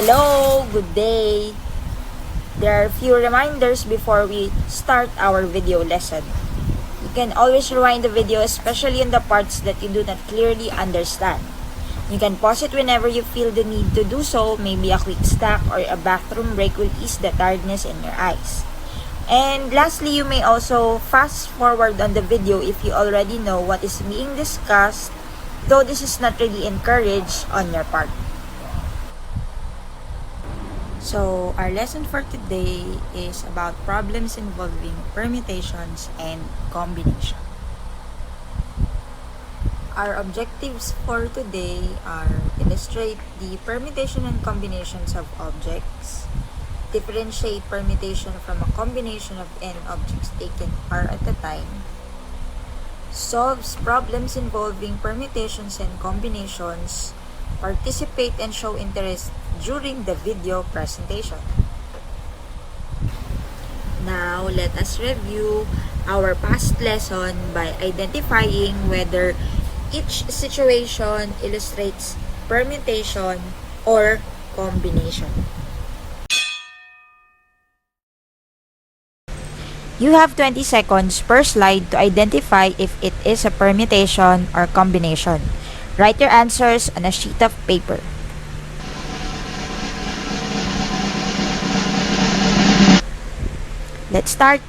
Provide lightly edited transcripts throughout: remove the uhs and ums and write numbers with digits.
Hello, good day. There are a few reminders before we start our video lesson. You can always rewind the video, especially in the parts that you do not clearly understand. You can pause it whenever you feel the need to do so. Maybe a quick snack or a bathroom break will ease the tiredness in your eyes. And lastly, you may also fast forward on the video if you already know what is being discussed, though this is not really encouraged on your part. So, our lesson for today is about problems involving permutations and combination. Our objectives for today are illustrate the permutation and combinations of objects, differentiate permutation from a combination of n objects taken r at a time, solves problems involving permutations and combinations, participate and show interest during the video presentation. Now, let us review our past lesson by identifying whether each situation illustrates permutation or combination. You have 20 seconds per slide to identify if it is a permutation or combination. Write your answers on a sheet of paper. Let's start.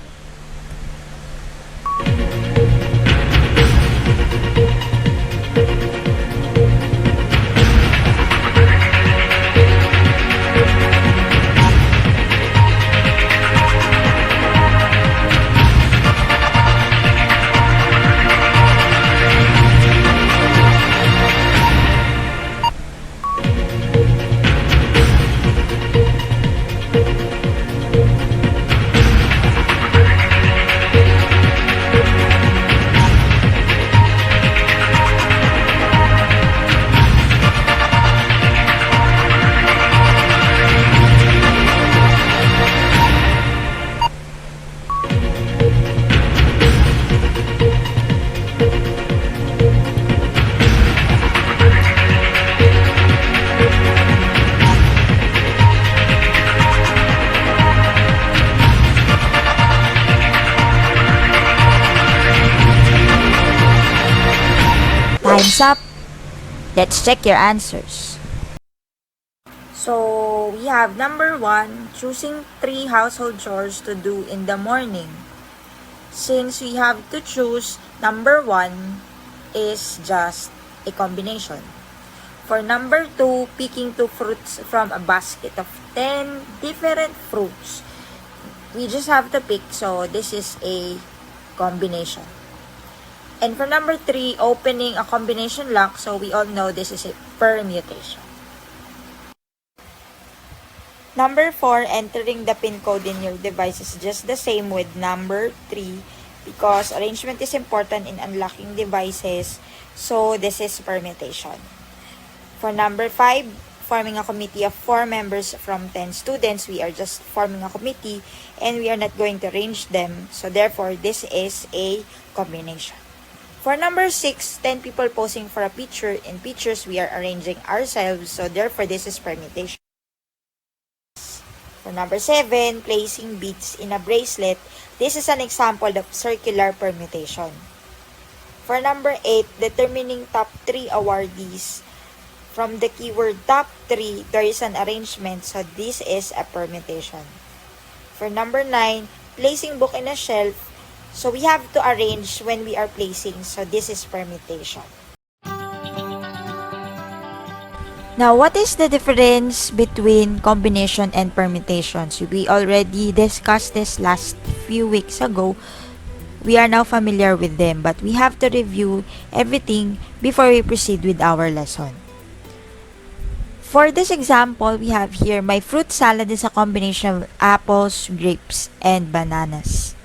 Time's up. Let's check your answers. So, we have number 1, choosing 3 household chores to do in the morning. Since we have to choose, number 1 is just a combination. For number 2, picking 2 fruits from a basket of 10 different fruits. We just have to pick, so this is a combination. And for number 3, opening a combination lock, so we all know this is a permutation. Number 4, entering the PIN code in your device is just the same with number 3 because arrangement is important in unlocking devices, so this is permutation. For number 5, forming a committee of 4 members from 10 students, we are just forming a committee and we are not going to arrange them, so therefore this is a combination. For number 6, 10 people posing for a picture. In pictures, we are arranging ourselves, so therefore this is permutation. For number 7, placing beads in a bracelet. This is an example of circular permutation. For number 8, determining top 3 awardees. From the keyword top 3, there is an arrangement, so this is a permutation. For number 9, placing book in a shelf. So we have to arrange when we are placing, so this is permutation. Now, what is the difference between combination and permutations? We already discussed this last few weeks ago. We are now familiar with them, but we have to review everything before we proceed with our lesson. For this example, we have here, my fruit salad is a combination of apples, grapes, and bananas.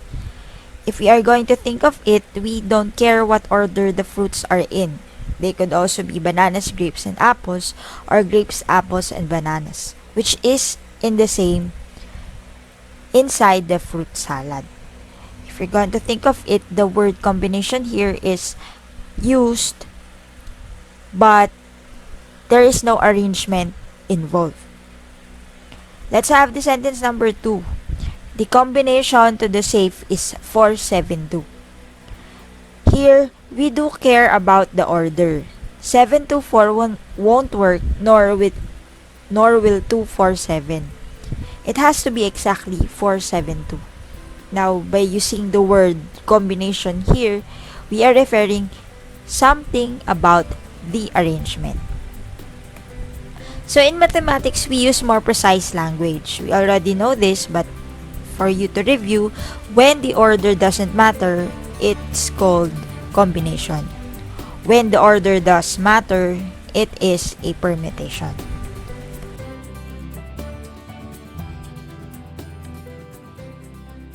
If we are going to think of it, we don't care what order the fruits are in. They could also be bananas, grapes, and apples, or grapes, apples, and bananas, which is in the same inside the fruit salad. If you're going to think of it, the word combination here is used, but there is no arrangement involved. Let's have the sentence number 2. The combination to the safe is 472. Here, we do care about the order. 724 won't work, nor will 247. It has to be exactly 472. Now, by using the word combination here, we are referring something about the arrangement. So in mathematics, we use more precise language. We already know this, but for you to review, when the order doesn't matter, it's called combination. When the order does matter, it is a permutation.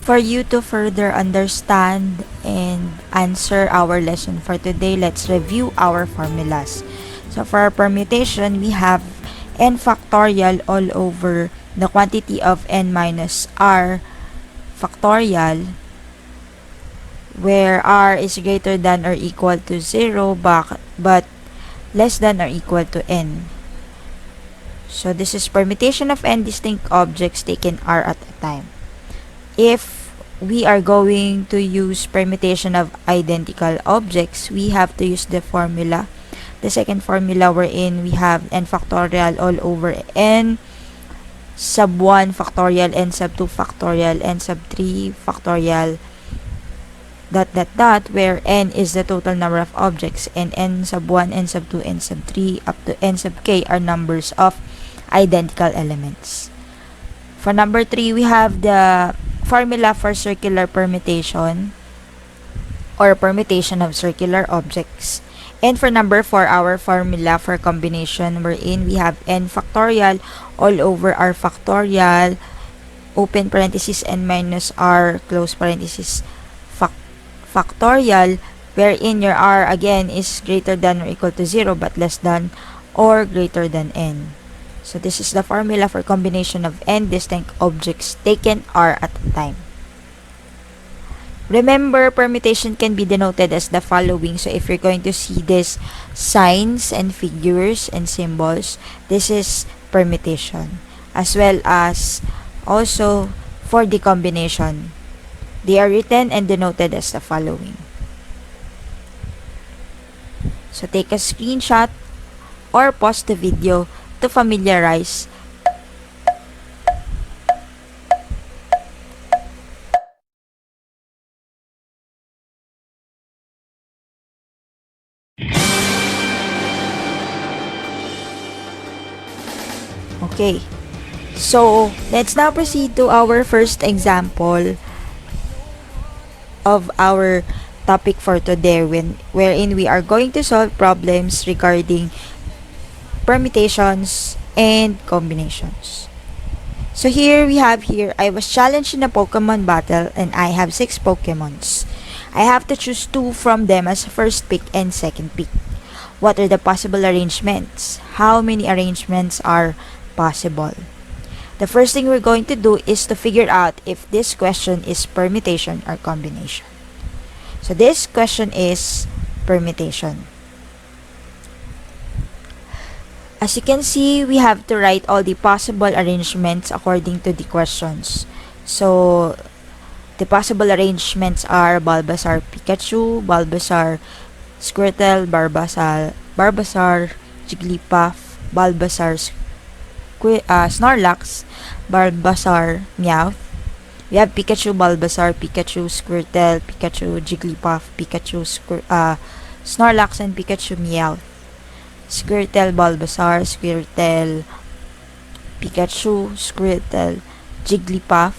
For you to further understand and answer our lesson for today, let's review our formulas. So for our permutation, we have n factorial all over the quantity of n minus r factorial, where r is greater than or equal to 0 but less than or equal to n. So this is permutation of n distinct objects taken r at a time. If we are going to use permutation of identical objects, we have to use the formula. The second formula wherein we have n factorial all over n sub 1 factorial, n sub 2 factorial, n sub 3 factorial, where n is the total number of objects, and n sub 1, n sub 2, n sub 3, up to n sub k are numbers of identical elements. For number 3, we have the formula for circular permutation or permutation of circular objects. And for number 4, our formula for combination wherein we have n factorial all over r factorial, open parenthesis, n minus r, close parenthesis, factorial, wherein your r again is greater than or equal to 0 but less than or greater than n. So this is the formula for combination of n distinct objects taken r at a time. Remember, permutation can be denoted as the following. So if you're going to see this signs and figures and symbols, this is permutation. As well as also for the combination, they are written and denoted as the following. So take a screenshot or pause the video to familiarize. Okay, so let's now proceed to our first example of our topic for today, wherein we are going to solve problems regarding permutations and combinations. So here we have I was challenged in a Pokemon battle and I have 6 Pokemons. I have to choose 2 from them as first pick and second pick. What are the possible arrangements? How many arrangements are possible? The first thing we're going to do is to figure out if this question is permutation or combination. So this question is permutation. As you can see, we have to write all the possible arrangements according to the questions. So the possible arrangements are Bulbasaur Pikachu, Bulbasaur Squirtle, Bulbasaur Jigglypuff, Bulbasaur Snorlax, Bulbasaur Meowth. We have Pikachu, Bulbasaur, Pikachu, Squirtle, Pikachu, Jigglypuff, Pikachu, Snorlax, and Pikachu Meowth. Squirtle, Bulbasaur, Squirtle, Pikachu, Squirtle, Jigglypuff,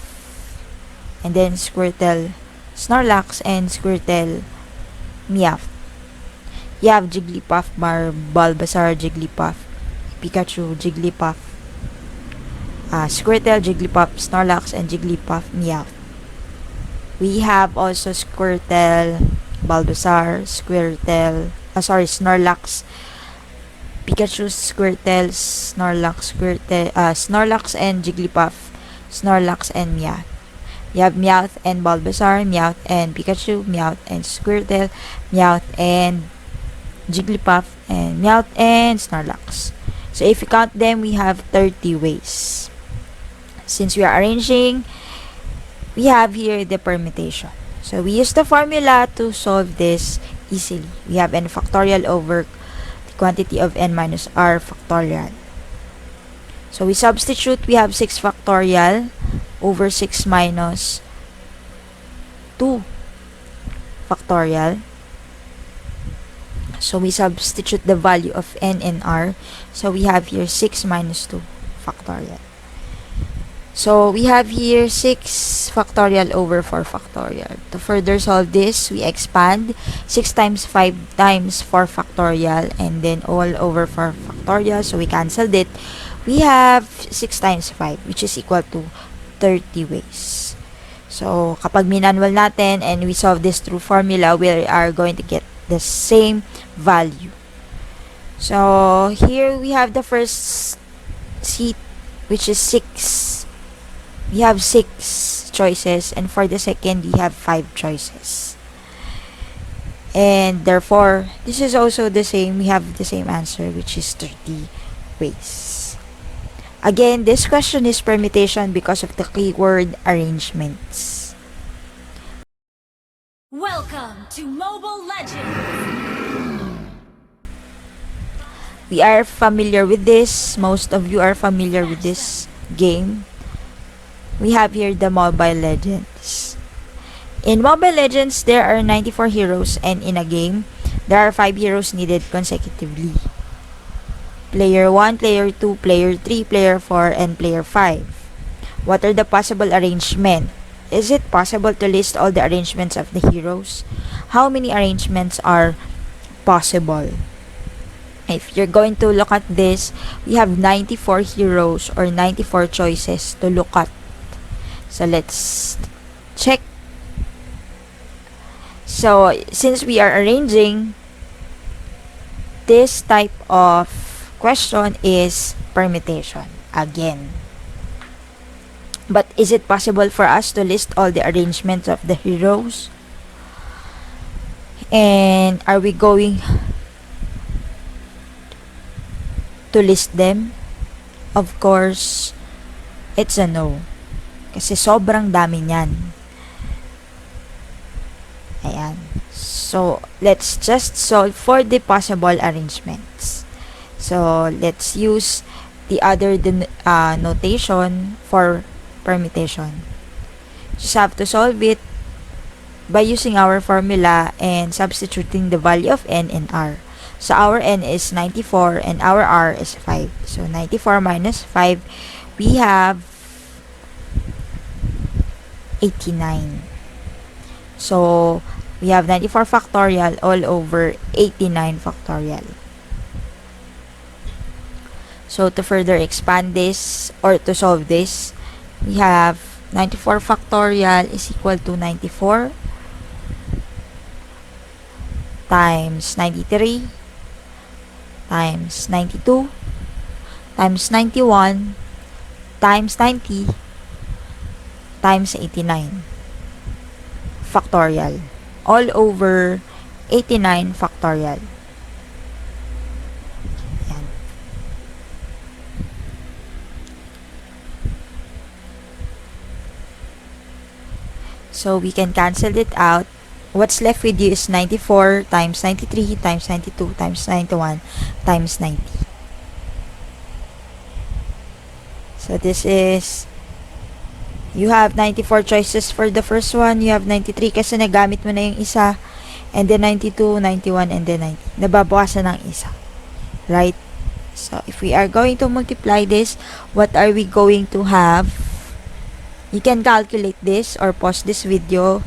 and then Squirtle, Snorlax, and Squirtle, Meowth. You have Jigglypuff, Bulbasaur, Jigglypuff, Pikachu, Jigglypuff, Squirtle, Jigglypuff, Snorlax, and Jigglypuff, Meowth. We have also Squirtle, Bulbasaur, Snorlax, Pikachu, Squirtle, Snorlax, and Jigglypuff, Snorlax, and Meowth. You have Meowth and Bulbasaur, Meowth and Pikachu, Meowth and Squirtle, Meowth and Jigglypuff, and Meowth and Snorlax. So if you count them, we have 30 ways. Since we are arranging, we have here the permutation. So we use the formula to solve this easily. We have n factorial over the quantity of n minus r factorial. So we substitute, we have 6 factorial over 6 minus 2 factorial. So we substitute the value of n and r. So we have here 6 minus 2 factorial. So we have here 6 factorial over 4 factorial. To further solve this, we expand 6 times 5 times 4 factorial and then all over 4 factorial. So we canceled it. We have 6 times 5 which is equal to 30 ways. So kapag minanwal natin and we solve this through formula, we are going to get the same value. So here we have the first seat, which is 6. We have 6 choices, and for the second we have 5 choices, and therefore this is also the same. We have the same answer, which is 30 ways. Again, this question is permutation because of the keyword arrangements. Welcome to Mobile Legends! We are familiar with this. Most of you are familiar with this game. We have here the Mobile Legends. In Mobile Legends, there are 94 heroes, and in a game, there are 5 heroes needed consecutively. Player 1, Player 2, Player 3, Player 4, and Player 5. What are the possible arrangements? Is it possible to list all the arrangements of the heroes? How many arrangements are possible? If you're going to look at this, we have 94 heroes or 94 choices to look at. So let's check. So since we are arranging, this type of question is permutation again. But is it possible for us to list all the arrangements of the heroes? And are we going to list them? Of course, it's a no. Kasi sobrang dami niyan. Ayan. So, let's just solve for the possible arrangements. So, let's use the other notation for permutation. Just have to solve it by using our formula and substituting the value of n and r. So, our n is 94 and our r is 5. So, 94 minus 5, we have 89. So, we have 94 factorial all over 89 factorial. So, to further expand this or to solve this, we have 94 factorial is equal to 94 times 93 times 92 times 91 times 90 times 89 factorial all over 89 factorial. Yan. So we can cancel it out. What's left with you is 94 times 93 times 92 times 91 times 90. So this is, you have 94 choices for the first one. You have 93 kasi nagamit mo na yung isa. And then 92, 91, and then 90. Nababawasan ng isa. Right? So, if we are going to multiply this, what are we going to have? You can calculate this or pause this video.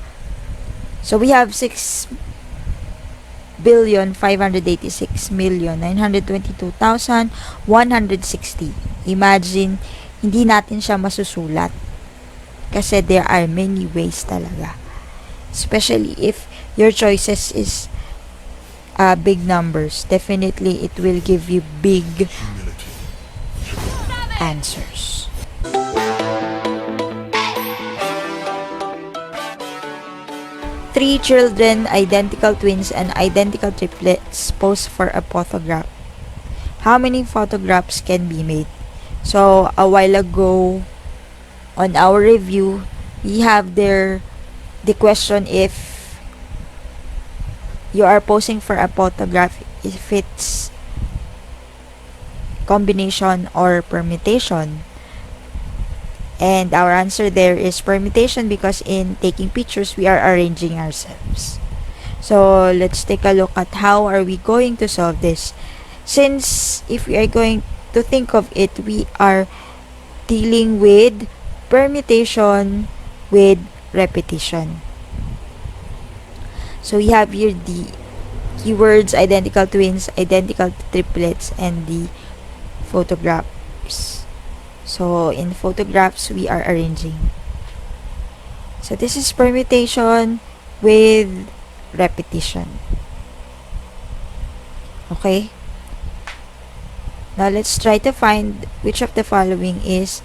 So, we have 6,586,922,160. Imagine, hindi natin siya masusulat. Kasi there are many ways talaga. Especially if your choices is big numbers. Definitely, it will give you big answers. Three children, identical twins, and identical triplets pose for a photograph. How many photographs can be made? So, a while ago, on our review, we have there the question if you are posing for a photograph, if it's combination or permutation. And our answer there is permutation, because in taking pictures, we are arranging ourselves. So let's take a look at how are we going to solve this. Since if we are going to think of it, we are dealing with permutation with repetition. So we have here the keywords identical twins, identical triplets, and the photographs. So in photographs, we are arranging. So this is permutation with repetition. Okay? Now let's try to find which of the following is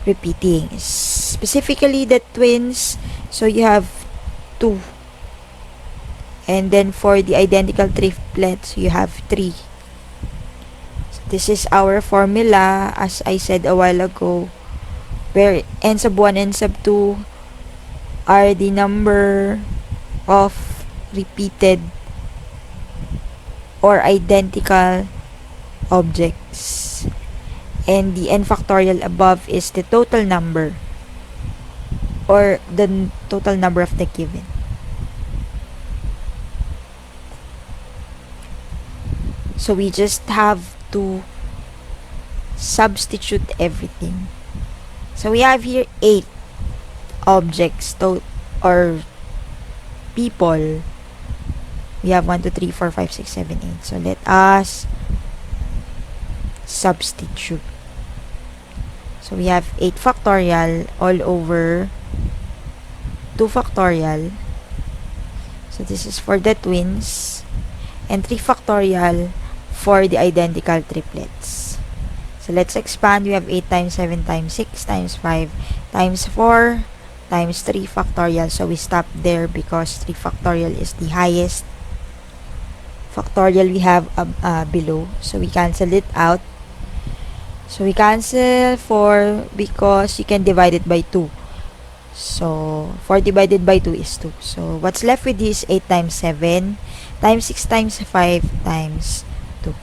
repeating. Specifically the twins, so you have 2. And then for the identical triplets, you have 3. So this is our formula, as I said a while ago, where n sub 1 and sub 2 are the number of repeated or identical objects, and the n factorial above is the total number or the total number of the given. So we just have to substitute everything. So we have here 8 objects or people. We have 1, 2, 3, 4, 5, 6, 7, 8. So let us substitute. So we have 8 factorial all over 2 factorial. So this is for the twins. And 3 factorial for the identical triplets. So let's expand. We have 8 times 7 times 6 times 5 times 4 times 3 factorial. So we stop there because 3 factorial is the highest factorial we have below. So we cancel it out. So we cancel 4 because you can divide it by 2. So 4 divided by 2 is 2. So what's left with this 8 times 7 times 6 times 5 times 2.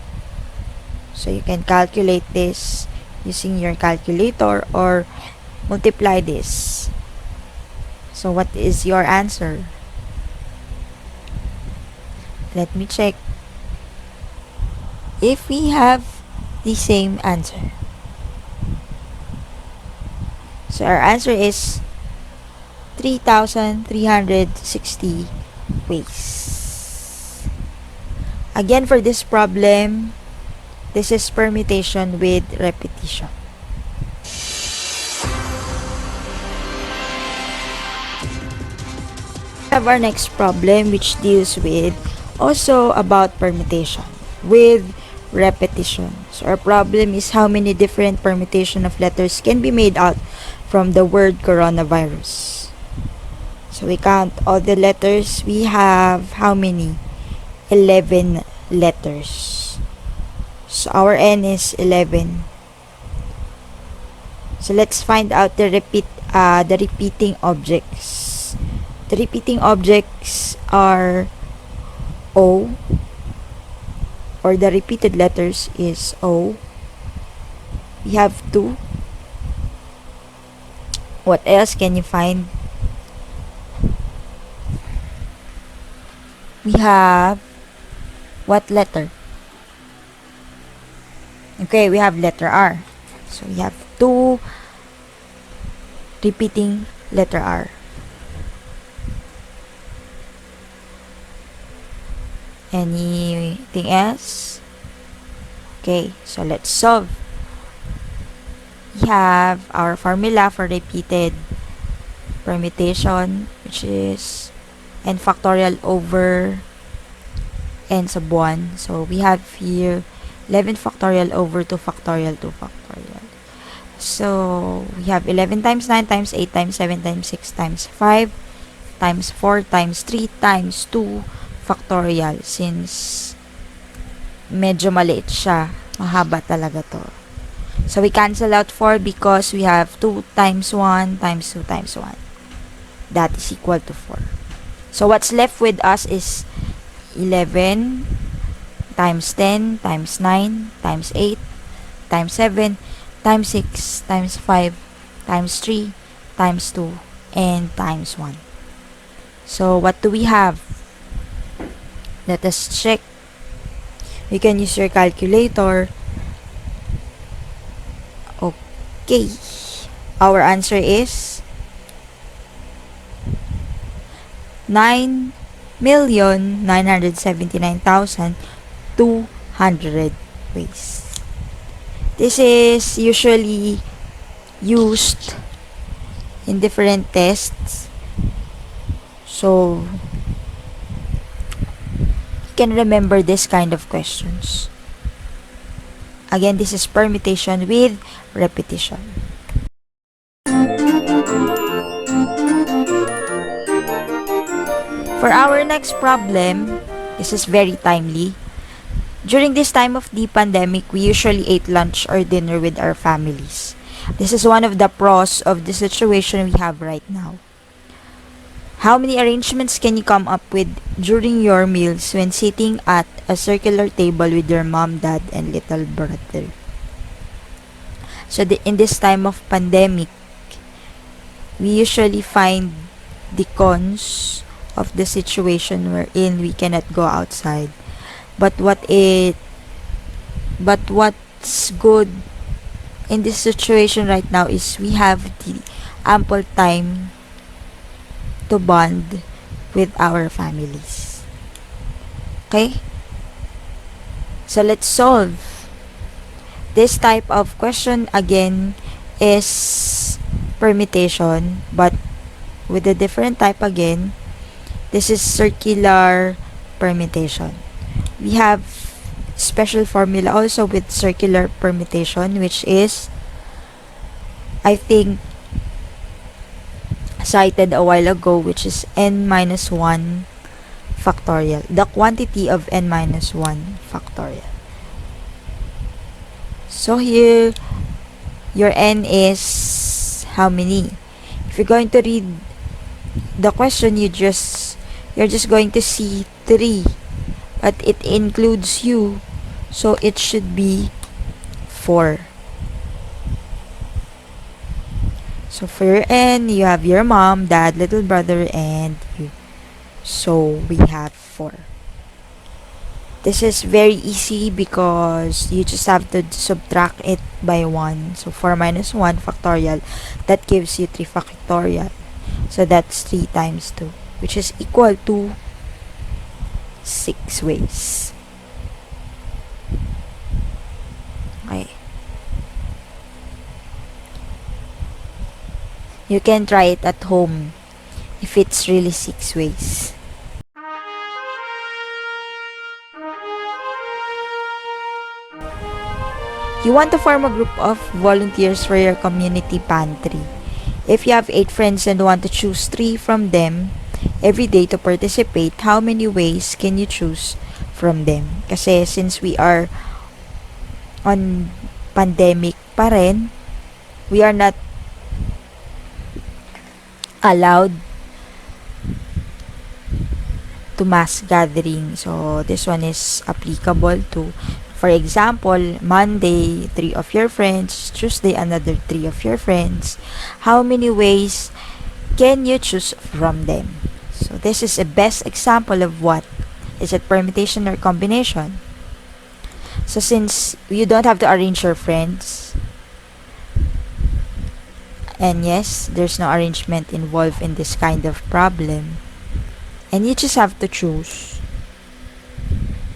So you can calculate this using your calculator or multiply this. So what is your answer? Let me check if we have the same answer. So our answer is 3,360 ways. Again, for this problem, this is permutation with repetition. We have our next problem, which deals with also about permutation with repetition. So our problem is how many different permutation of letters can be made out from the word coronavirus. So we count all the letters. We have how many? 11 letters. So our n is 11. So let's find out the repeating objects. The repeating objects are O, or the repeated letters is O. We have 2. What else can you find? We have what letter? Okay, we have letter R. So we have 2 repeating letter R. Anything else? Okay, so let's solve. We have our formula for repeated permutation, which is n factorial over n sub 1. So we have here 11 factorial over 2 factorial, 2 factorial. So we have 11 times 9 times 8 times 7 times 6 times 5 times 4 times 3 times 2 factorial. Since medyo maliit siya, mahaba talaga to. So we cancel out 4 because we have 2 times 1 times 2 times 1. That is equal to 4. So what's left with us is 11 times 10 times 9 times 8 times 7 times 6 times 5 times 3 times 2 and times 1. So what do we have? Let us check. You can use your calculator. Okay. Our answer is 9,979,200 ways. This is usually used in different tests. So, you can remember this kind of questions. Again, this is permutation with repetition. For our next problem, this is very timely. During this time of the pandemic, we usually ate lunch or dinner with our families. This is one of the pros of the situation we have right now. How many arrangements can you come up with during your meals when sitting at a circular table with your mom, dad, and little brother? So in this time of pandemic, we usually find the cons of the situation wherein we cannot go outside. But what's good in this situation right now is we have the ample time to bond with our families. Okay? So let's solve. This type of question again is permutation, but with a different type again. This is circular permutation. We have special formula also with circular permutation, which is, I think, cited a while ago, which is n minus 1 factorial. The quantity of n minus 1 factorial. So here, your n is how many? If you're going to read the question, you're just going to see 3, but it includes you, so it should be 4. So for your n, you have your mom, dad, little brother, and you. So we have 4. This is very easy because you just have to subtract it by 1. So 4 minus 1 factorial, that gives you 3 factorial. So that's 3 times 2, which is equal to 6 ways. Okay. You can try it at home if it's really 6 ways. You want to form a group of volunteers for your community pantry. If you have 8 friends and want to choose 3 from them every day to participate, how many ways can you choose from them? Kasi since we are on pandemic pa rin, we are not allowed to mass gathering. So this one is applicable to, for example, Monday, 3 of your friends, Tuesday, another 3 of your friends. How many ways can you choose from them? So this is a best example of what? Is it permutation or combination? So since you don't have to arrange your friends, and yes, there's no arrangement involved in this kind of problem, and you just have to choose.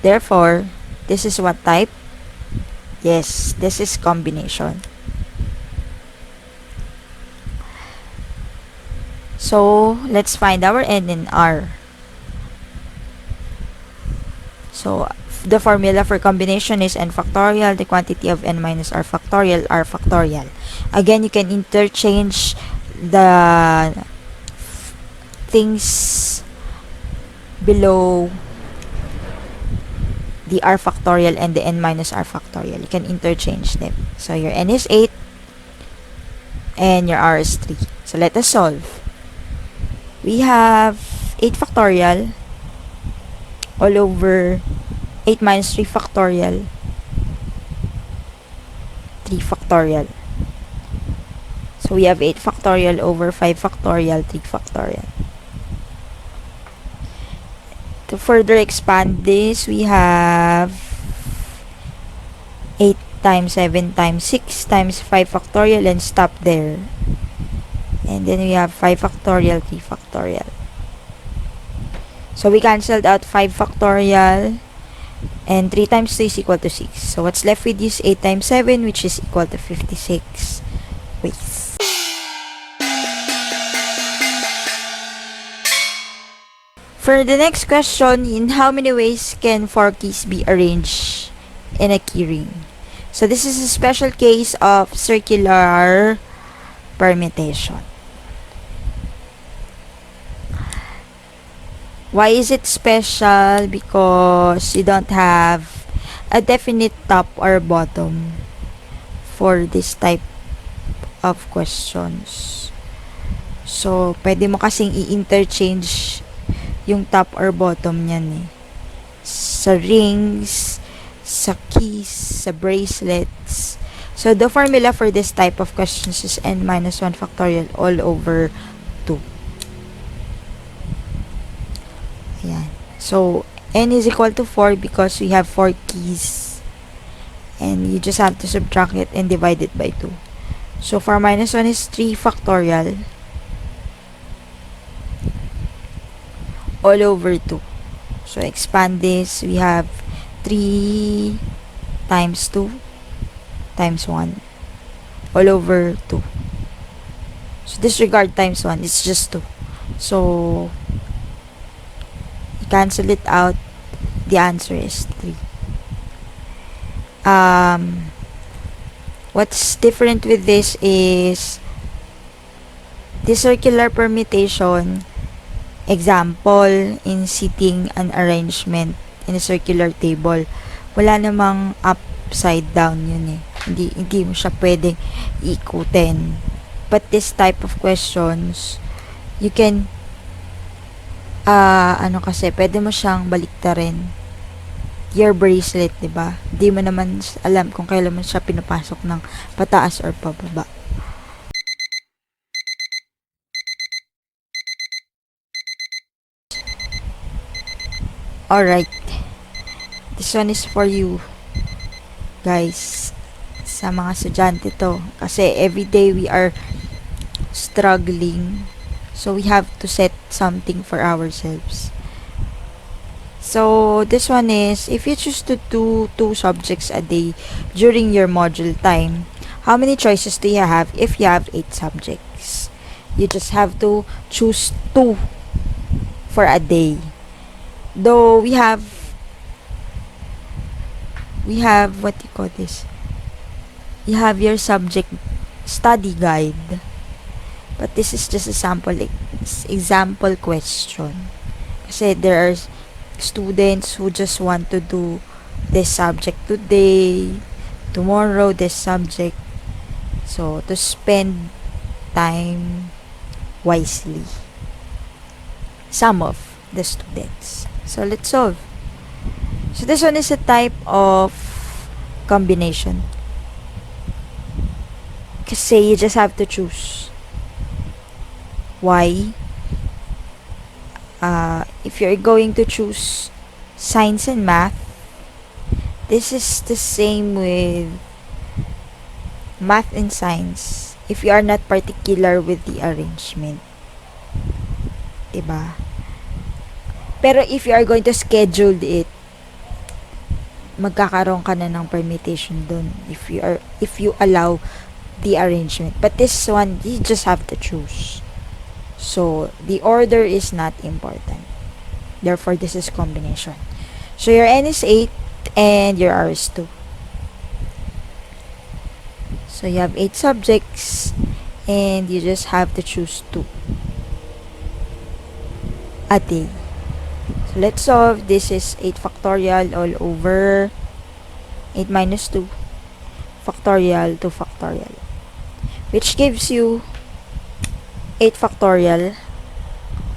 Therefore, this is what type? Yes, this is combination. So, let's find our n and r. So, the formula for combination is n factorial, the quantity of n minus r factorial. Again, you can interchange the things below the r factorial and the n minus r factorial. You can interchange them. So your n is 8 and your r is 3. So let us solve. We have 8 factorial all over 8 minus 3 factorial 3 factorial. So we have 8 factorial over 5 factorial 3 factorial. To further expand this, we have 8 times 7 times 6 times 5 factorial and stop there. And then we have 5 factorial 3 factorial. So we cancelled out 5 factorial and 3 times 3 is equal to 6. So what's left with is 8 times 7, which is equal to 56 ways. For the next question, in how many ways can 4 keys be arranged in a keyring? So this is a special case of circular permutation. Why is it special? Because you don't have a definite top or bottom for this type of questions. So, pwede mo kasing i-interchange yung top or bottom niyan eh. Sa rings, sa keys, sa bracelets. So, the formula for this type of questions is n minus 1 factorial all over 2. Ayan. So, n is equal to 4 because we have 4 keys. And you just have to subtract it and divide it by 2. So, 4 minus 1 is 3 factorial all over 2. So, expand this. We have 3 times 2 times 1 all over 2. So, disregard times 1. It's just 2. So, cancel it out. The answer is 3. What's different with this is the circular permutation example in seating an arrangement in a circular table. Wala namang upside down yun eh. Hindi mo siya pwedeng ikutin. But this type of questions, you can kasi pwede mo siyang baliktarin. Your bracelet, 'di ba? Di mo naman alam kung kailan mo siya pinapasok ng pataas or pababa. Alright. This one is for you, guys. Sa mga estudyante to. Kasi everyday we are struggling. So, we have to set something for ourselves. So, this one is, if you choose to do 2 subjects a day during your module time, how many choices do you have if you have 8 subjects? You just have to choose 2 for a day. Though, we have, what do you call this? You have your subject study guide. But this is just a example question. Kasi there are students who just want to do this subject today, tomorrow this subject. So, to spend time wisely. Some of the students. So, let's solve. So, this one is a type of combination. Kasi you just have to choose. Why? If you're going to choose science and math, this is the same with math and science if you are not particular with the arrangement. Diba? Pero if you are going to schedule it, magkakaroon ka na ng permutation dun if you allow the arrangement. But this one, you just have to choose. So, the order is not important. Therefore, this is combination. So, your N is 8 and your R is 2. So, you have 8 subjects and you just have to choose 2 a day. So let's solve. This is 8 factorial all over 8 minus 2 factorial to factorial, which gives you 8 factorial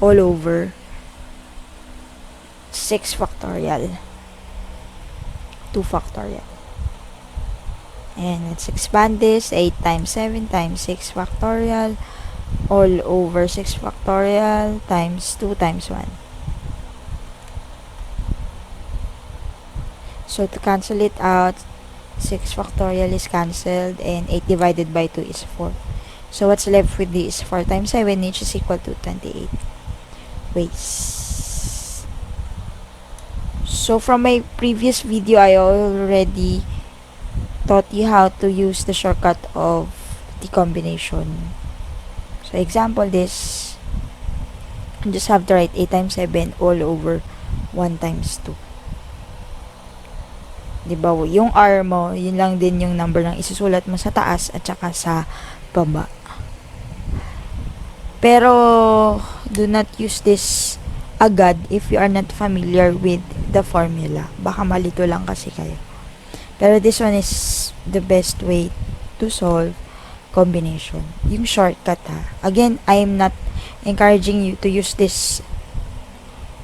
all over 6 factorial 2 factorial. And let's expand this. 8 times 7 times 6 factorial all over 6 factorial times 2 times 1. So to cancel it out, 6 factorial is cancelled and 8 divided by 2 is 4. So what's left with this is 4 times 7, which is equal to 28 ways. So from my previous video, I already taught you how to use the shortcut of the combination. So example this, you just have to write 8 times 7 all over 1 times 2. Diba? Yung R mo, yun lang din yung number ng isusulat mo sa taas at saka sa baba. Pero, do not use this agad if you are not familiar with the formula. Baka malito lang kasi kayo. Pero this one is the best way to solve combination. Yung shortcut ha. Again, I am not encouraging you to use this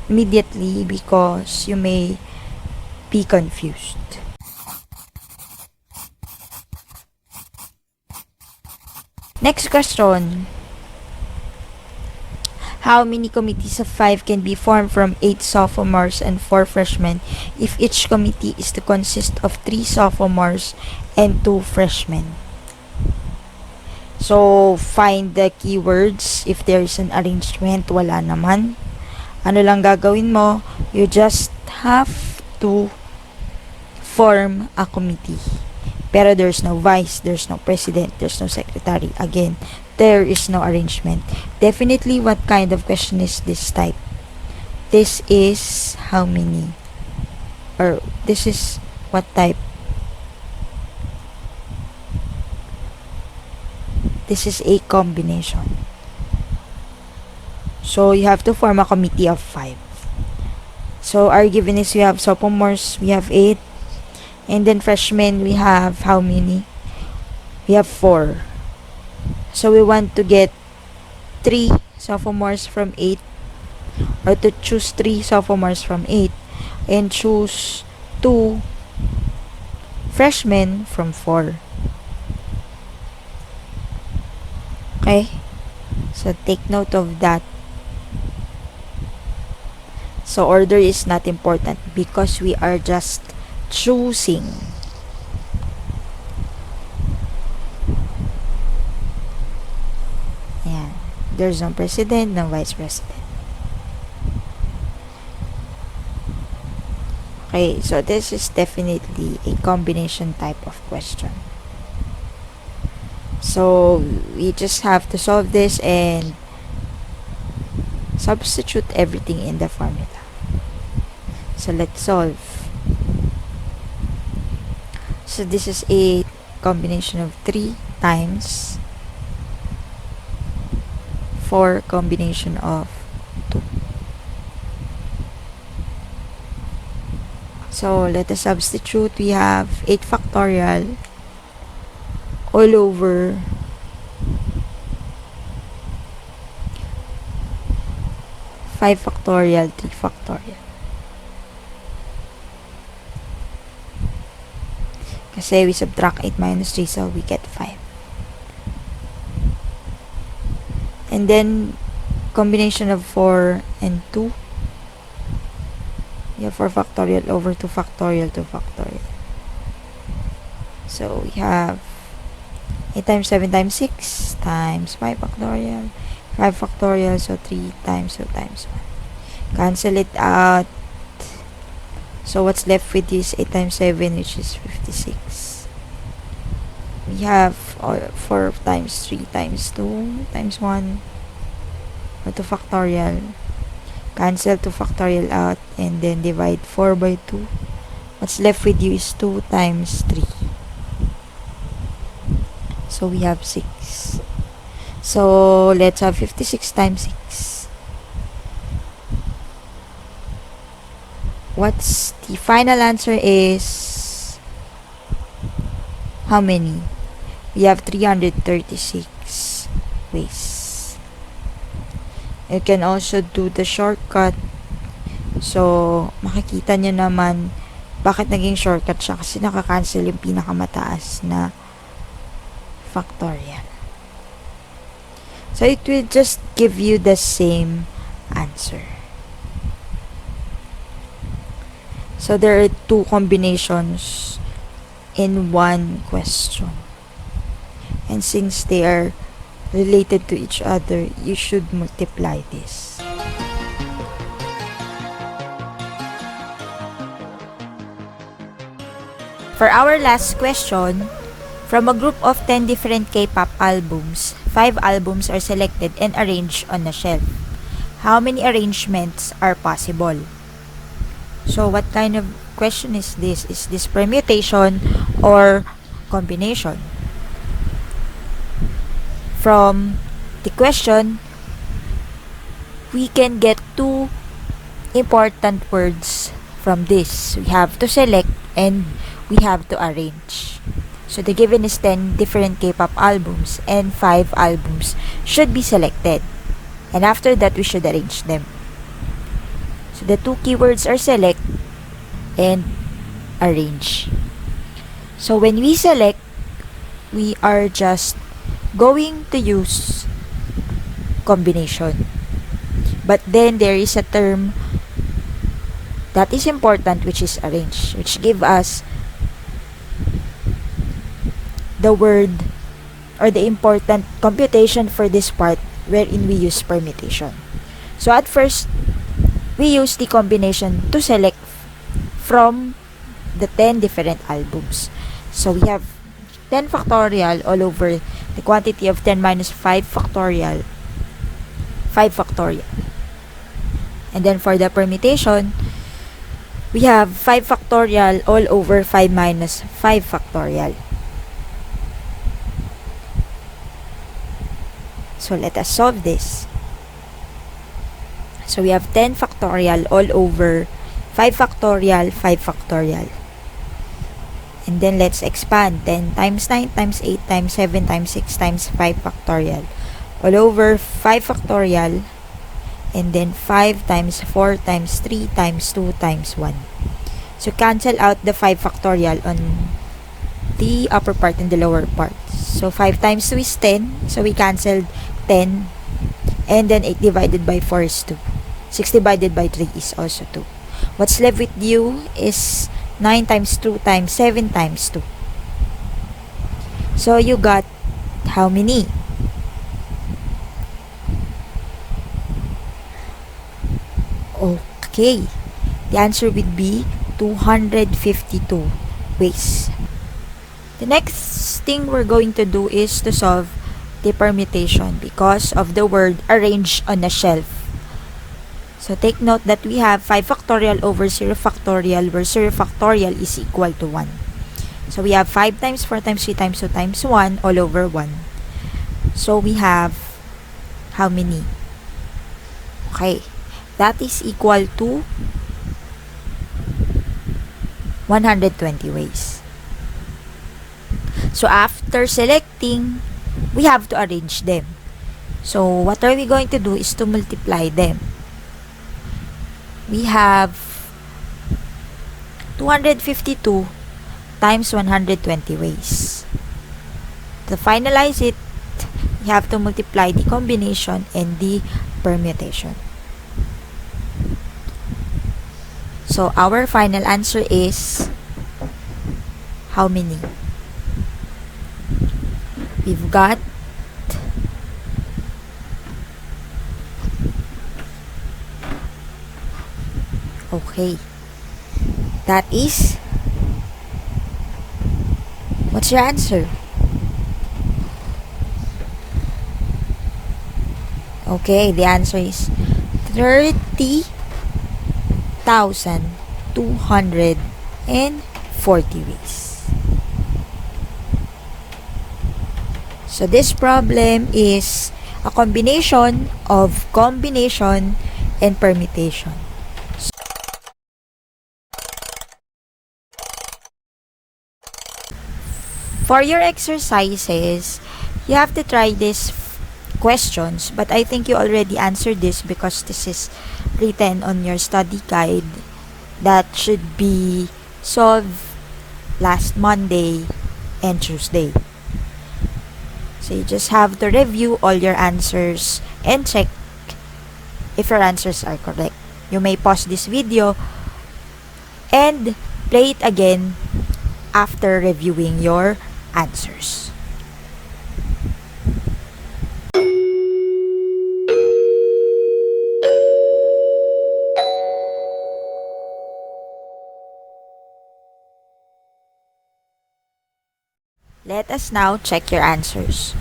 immediately because you may be confused. Next question. How many committees of 5 can be formed from 8 sophomores and 4 freshmen if each committee is to consist of 3 sophomores and 2 freshmen? So, find the keywords. If there is an arrangement, wala naman. Ano lang gagawin mo? You just have to form a committee. Pero there's no vice, there's no president, there's no secretary. Again, there is no arrangement. Definitely, what kind of question is this type? This is how many? Or this is what type? This is a combination. So, you have to form a committee of 5. So, our given is we have sophomores, we have 8. And then freshmen, we have how many? We have 4. So, we want to get 3 sophomores from 8. Or to choose 3 sophomores from 8. And choose 2 freshmen from 4. Okay? So, take note of that. So, order is not important because we are just choosing. Ayan. There's no president, no vice president. Okay, so this is definitely a combination type of question. So, we just have to solve this and substitute everything in the formula. So, let's solve. So, this is a combination of 3 times 4 combination of 2. So, let us substitute. We have 8 factorial all over 5 factorial, 3 factorial. Kasi we subtract 8 minus 3, so we get 5. And then, combination of 4 and 2. We have 4 factorial over 2 factorial, 2 factorial. So, we have 8 times 7 times 6 times 5 factorial. 5 factorial, so 3 times 2 times 1. Cancel it out. So, what's left with this 8 times 7, which is 56. We have 4 times 3 times 2 times 1. Or 2 factorial. Cancel 2 factorial out and then divide 4 by 2. What's left with you is 2 times 3. So, we have 6. So, let's have 56 times 6. what's the final answer is how many? We have 336 ways. You can also do the shortcut. So, makikita nyo naman bakit naging shortcut siya, kasi nakakancel yung pinakamataas na factorial. So, it will just give you the same answer. So, there are two combinations in one question. And since they are related to each other, you should multiply this. For our last question, from a group of 10 different K-pop albums, 5 albums are selected and arranged on a shelf. How many arrangements are possible? So, what kind of question is this? Is this permutation or combination? From the question, we can get two important words from this. We have to select and we have to arrange. So, the given is 10 different K-pop albums and 5 albums should be selected. And after that, we should arrange them. So, the two keywords are select and arrange. So, when we select, we are just going to use combination. But then, there is a term that is important, which is arrange, which give us the word or the important computation for this part wherein we use permutation. So, at first, we use the combination to select from the 10 different albums. So, we have 10 factorial all over the quantity of 10 minus 5 factorial, 5 factorial. And then for the permutation, we have 5 factorial all over 5 minus 5 factorial. So, let us solve this. So, we have 10 factorial all over 5 factorial, 5 factorial. And then, let's expand. 10 times 9 times 8 times 7 times 6 times 5 factorial. All over 5 factorial. And then, 5 times 4 times 3 times 2 times 1. So, cancel out the 5 factorial on the upper part and the lower part. So, 5 times 2 is 10. So, we canceled 10. And then, 8 divided by 4 is 2. 6 divided by 3 is also 2. What's left with you is 9 times 2 times 7 times 2. So, you got how many? Okay. The answer would be 252 ways. The next thing we're going to do is to solve the permutation because of the word arrange on a shelf. So, take note that we have 5 factorial over 0 factorial where 0 factorial is equal to 1. So, we have 5 times 4 times 3 times 2 times 1 all over 1. So, we have how many? Okay. That is equal to 120 ways. So, after selecting, we have to arrange them. So, what are we going to do is to multiply them. We have 252 times 120 ways. To finalize it, we have to multiply the combination and the permutation. So, our final answer is how many? We've got okay. That is, what's your answer? Okay, the answer is 30,240 ways. So, this problem is a combination of combination and permutation. For your exercises, you have to try these questions, but I think you already answered this because this is written on your study guide that should be solved last Monday and Tuesday. So you just have to review all your answers and check if your answers are correct. You may pause this video and play it again after reviewing your answers. Let us now check your answers.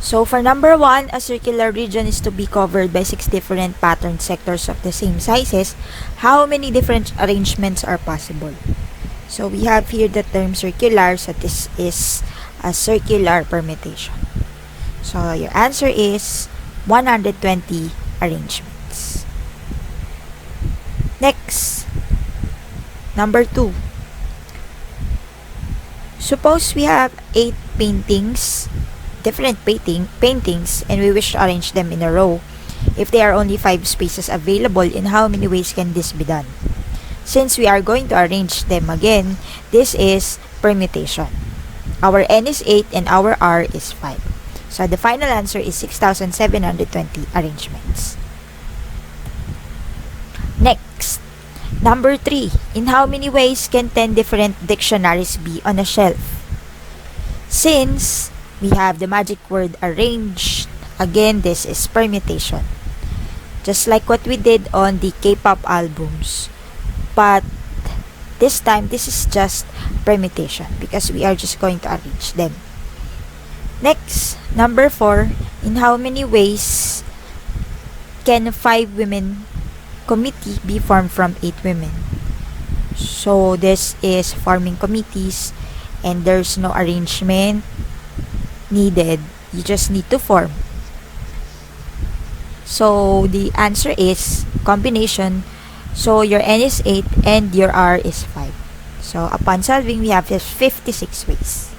So for number 1, a circular region is to be covered by 6 different pattern sectors of the same sizes. How many different arrangements are possible? So we have here the term circular, so this is a circular permutation. So your answer is 120 arrangements. Next, number 2. Suppose we have 8 paintings, different paintings, and we wish to arrange them in a row. If there are only 5 spaces available, in how many ways can this be done? Since we are going to arrange them again, this is permutation. Our N is 8 and our R is 5. So the final answer is 6,720 arrangements. Next, number 3. In how many ways can 10 different dictionaries be on a shelf? Since we have the magic word arranged, again, this is permutation. Just like what we did on the K-pop albums. But this time, this is just permutation because we are just going to arrange them. Next, number 4. In how many ways can 5 women committee be formed from 8 women? So this is forming committees and there's no arrangement needed. You just need to form. So the answer is combination. So your N is 8 and your R is 5. So upon solving, we have 56 ways.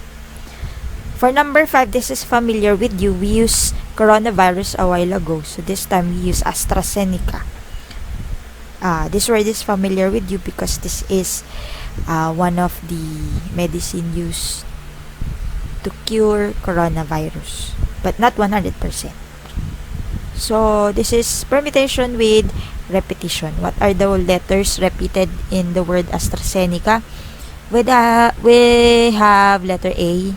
For number 5, this is familiar with you. We used coronavirus a while ago. So this time we use AstraZeneca. This word is familiar with you because this is one of the medicine used to cure coronavirus, but not 100%. So this is permutation with repetition. What are the letters repeated in the word AstraZeneca? We have letter A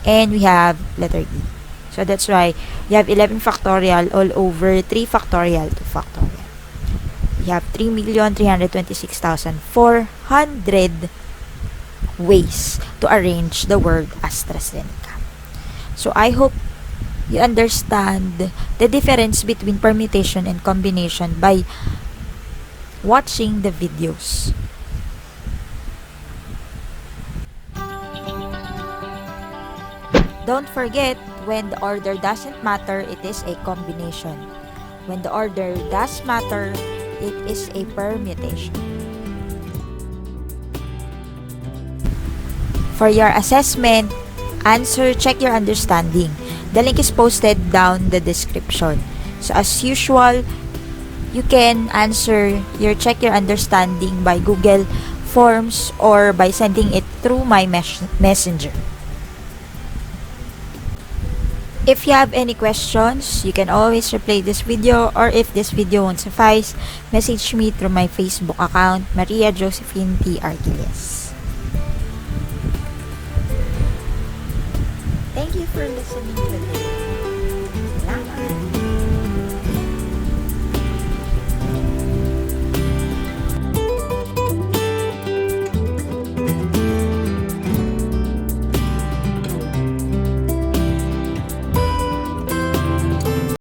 and we have letter E. So that's why you have 11 factorial all over 3 factorial 2 factorial. We have 3,326,400 ways to arrange the word AstraZeneca. So I hope you understand the difference between permutation and combination by watching the videos. Don't forget, when the order doesn't matter, it is a combination. When the order does matter, it is a permutation. For your assessment, check your understanding. The link is posted down the description. So as usual, you can answer check your understanding by Google Forms or by sending it through my messenger. If you have any questions, you can always replay this video, or if this video won't suffice, message me through my Facebook account, Maria Josephine T. Arquiles. Thank you for listening to this.